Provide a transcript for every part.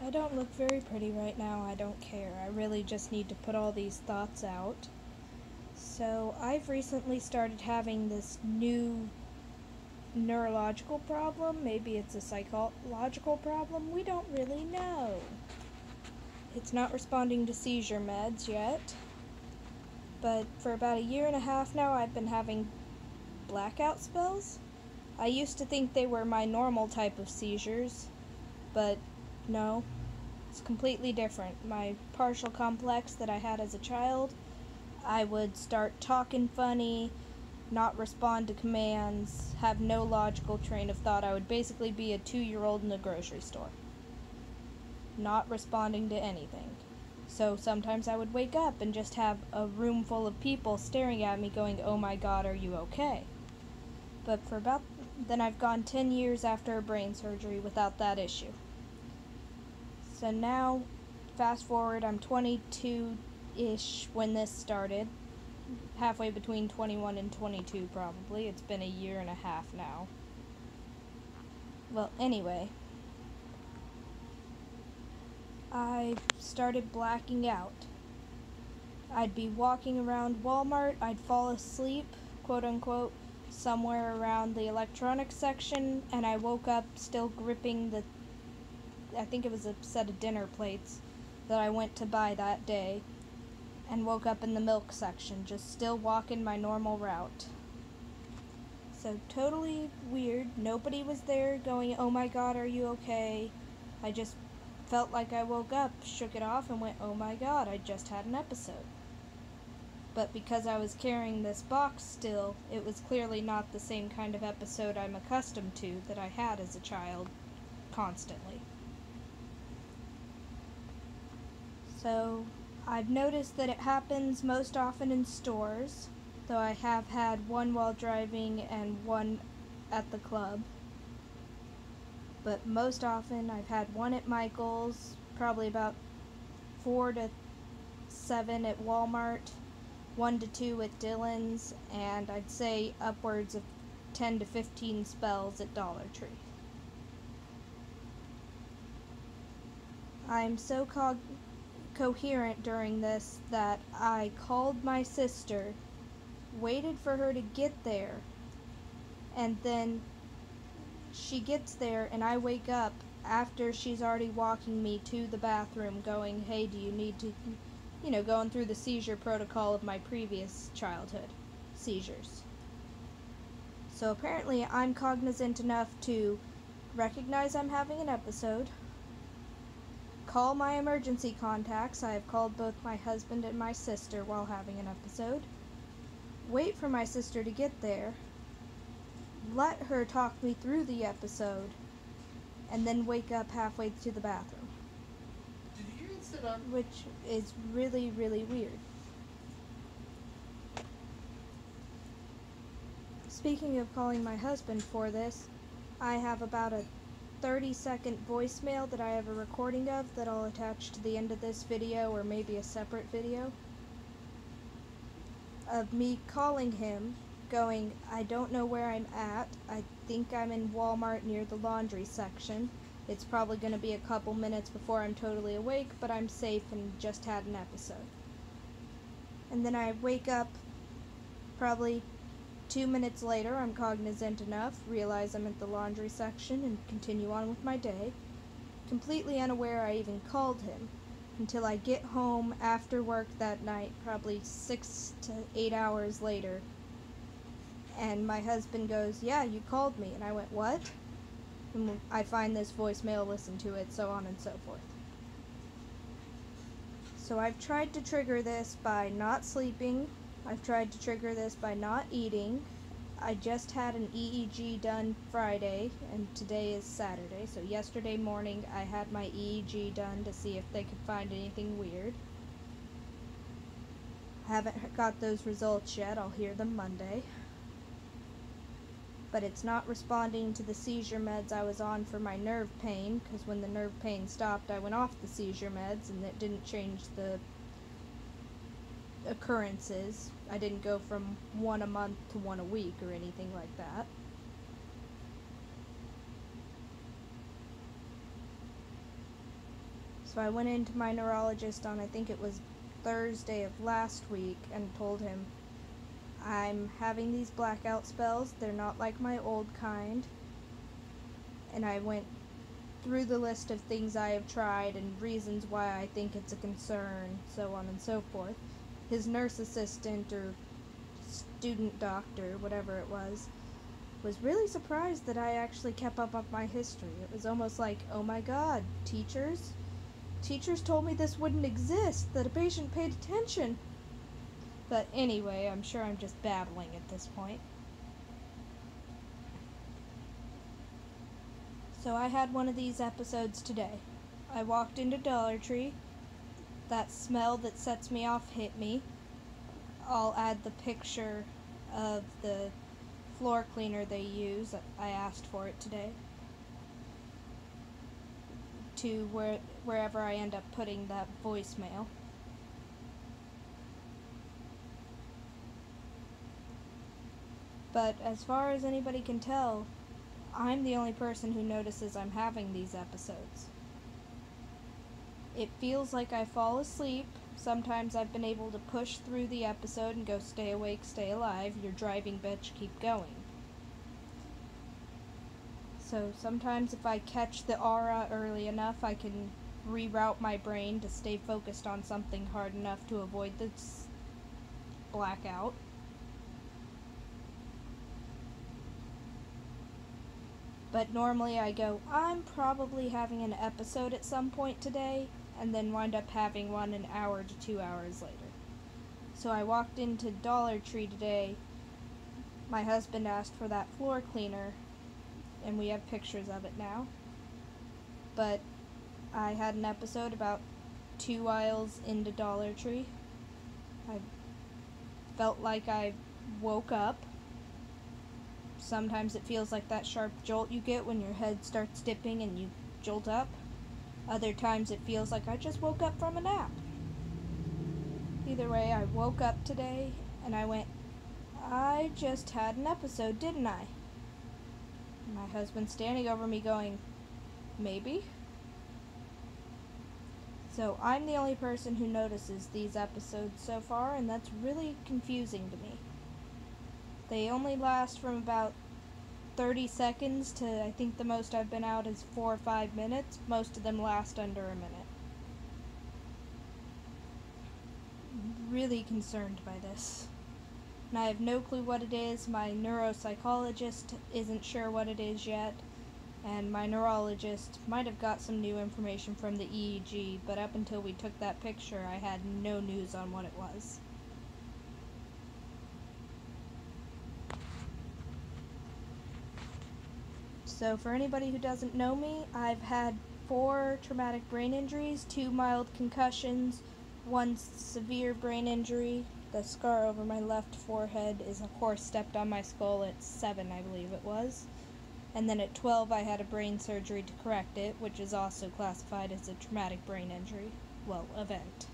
I don't look very pretty right now. I don't care. I really just need to put all these thoughts out. So, I've recently started having this new neurological problem. Maybe it's a psychological problem. We don't really know. It's not responding to seizure meds yet. But for about a year and a half now, I've been having blackout spells. I used to think they were my normal type of seizures, but no. It's completely different. My partial complex that I had as a child, I would start talking funny, not respond to commands, have no logical train of thought. I would basically be a 2-year-old in the grocery store, not responding to anything. So sometimes I would wake up and just have a room full of people staring at me going, "Oh my God, are you okay?" But then I've gone 10 years after a brain surgery without that issue. So now, fast forward, I'm 22-ish when this started. Halfway between 21 and 22, probably. It's been a year and a half now. Well, anyway. I started blacking out. I'd be walking around Walmart, I'd fall asleep, quote unquote, somewhere around the electronics section, and I woke up still gripping I think it was a set of dinner plates that I went to buy that day, and woke up in the milk section, just still walking my normal route. So totally weird. Nobody was there going, "Oh my God, are you okay?" I just felt like I woke up, shook it off, and went, "Oh my God, I just had an episode." But because I was carrying this box still, it was clearly not the same kind of episode I'm accustomed to that I had as a child, constantly. So, I've noticed that it happens most often in stores, though I have had one while driving and one at the club. But most often I've had one at Michael's, probably about 4 to 7 at Walmart, 1 to 2 at Dillon's, and I'd say upwards of 10 to 15 spells at Dollar Tree. I'm so coherent during this that I called my sister, waited for her to get there, and then she gets there and I wake up after she's already walking me to the bathroom going, "Hey, do you need to," going through the seizure protocol of my previous childhood seizures. So apparently I'm cognizant enough to recognize I'm having an episode, call my emergency contacts. I have called both my husband and my sister while having an episode, wait for my sister to get there, let her talk me through the episode, and then wake up halfway to the bathroom. Did you even sit up? Which is really, really weird. Speaking of calling my husband for this, I have about a 30-second voicemail that I have a recording of that I'll attach to the end of this video, or maybe a separate video, of me calling him, going, "I don't know where I'm at. I think I'm in Walmart near the laundry section. It's probably going to be a couple minutes before I'm totally awake, but I'm safe and just had an episode." And then I wake up probably 2 minutes later. I'm cognizant enough, realize I'm at the laundry section, and continue on with my day, completely unaware I even called him, until I get home after work that night, probably 6 to 8 hours later, and my husband goes, "Yeah, you called me." And I went, "What?" And I find this voicemail, listen to it, so on and so forth. So I've tried to trigger this by not sleeping. I've tried to trigger this by not eating. I just had an EEG done Friday, and today is Saturday, so yesterday morning I had my EEG done to see if they could find anything weird. Haven't got those results yet. I'll hear them Monday. But it's not responding to the seizure meds I was on for my nerve pain, because when the nerve pain stopped, I went off the seizure meds, and it didn't change the occurrences. I didn't go from 1 a month to 1 a week or anything like that. So I went into my neurologist on, I think it was Thursday of last week, and told him I'm having these blackout spells. They're not like my old kind. And I went through the list of things I have tried and reasons why I think it's a concern, so on and so forth. His nurse assistant or student doctor, whatever it was really surprised that I actually kept up on my history. It was almost like, oh my god, teachers? Teachers told me this wouldn't exist, that a patient paid attention. But anyway, I'm sure I'm just babbling at this point. So I had one of these episodes today. I walked into Dollar Tree. That smell that sets me off hit me. I'll add the picture of the floor cleaner they use. I asked for it today. To wherever I end up putting that voicemail. But as far as anybody can tell, I'm the only person who notices I'm having these episodes. It feels like I fall asleep. Sometimes I've been able to push through the episode and go, stay awake, stay alive, you're driving, bitch, keep going. So sometimes if I catch the aura early enough, I can reroute my brain to stay focused on something hard enough to avoid this blackout. But normally I go, I'm probably having an episode at some point today, and then wind up having one an hour to 2 hours later. So I walked into Dollar Tree today. My husband asked for that floor cleaner, and we have pictures of it now. But I had an episode about 2 aisles into Dollar Tree. I felt like I woke up. Sometimes it feels like that sharp jolt you get when your head starts dipping and you jolt up. Other times it feels like I just woke up from a nap. Either way, I woke up today and I went, I just had an episode, didn't I? My husband's standing over me going, maybe? So I'm the only person who notices these episodes so far, and that's really confusing to me. They only last from about 30 seconds to, I think the most I've been out is 4 or 5 minutes. Most of them last under a minute. I'm really concerned by this. And I have no clue what it is. My neuropsychologist isn't sure what it is yet. And my neurologist might have got some new information from the EEG, but up until we took that picture, I had no news on what it was. So for anybody who doesn't know me, I've had 4 traumatic brain injuries, 2 mild concussions, 1 severe brain injury. The scar over my left forehead is a horse stepped on my skull at 7, I believe it was. And then at 12 I had a brain surgery to correct it, which is also classified as a traumatic brain injury. Well, event.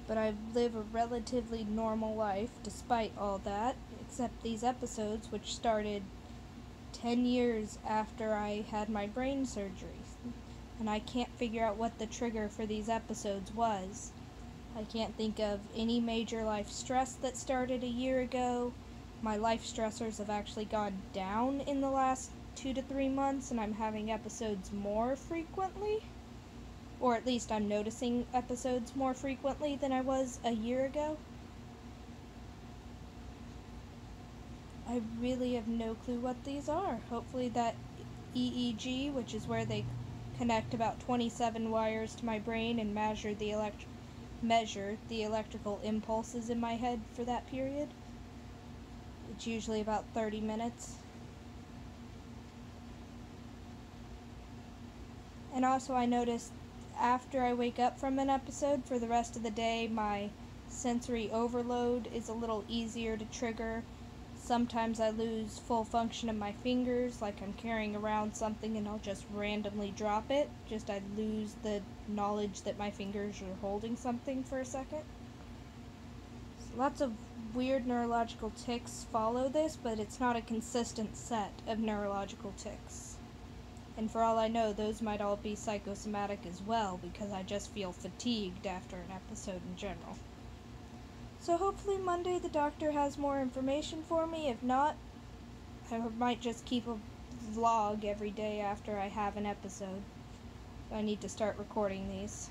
But I live a relatively normal life despite all that, except these episodes, which started 10 years after I had my brain surgery. And I can't figure out what the trigger for these episodes was. I can't think of any major life stress that started a year ago. My life stressors have actually gone down in the last 2 to 3 months, and I'm having episodes more frequently. Or at least I'm noticing episodes more frequently than I was a year ago. I really have no clue what these are. Hopefully that EEG, which is where they connect about 27 wires to my brain and measure the electrical impulses in my head for that period. It's usually about 30 minutes. And also I noticed after I wake up from an episode, for the rest of the day, my sensory overload is a little easier to trigger. Sometimes I lose full function of my fingers, like I'm carrying around something and I'll just randomly drop it. Just I lose the knowledge that my fingers are holding something for a second. So lots of weird neurological tics follow this, but it's not a consistent set of neurological tics. And for all I know, those might all be psychosomatic as well, because I just feel fatigued after an episode in general. So hopefully Monday the doctor has more information for me. If not, I might just keep a vlog every day after I have an episode. I need to start recording these.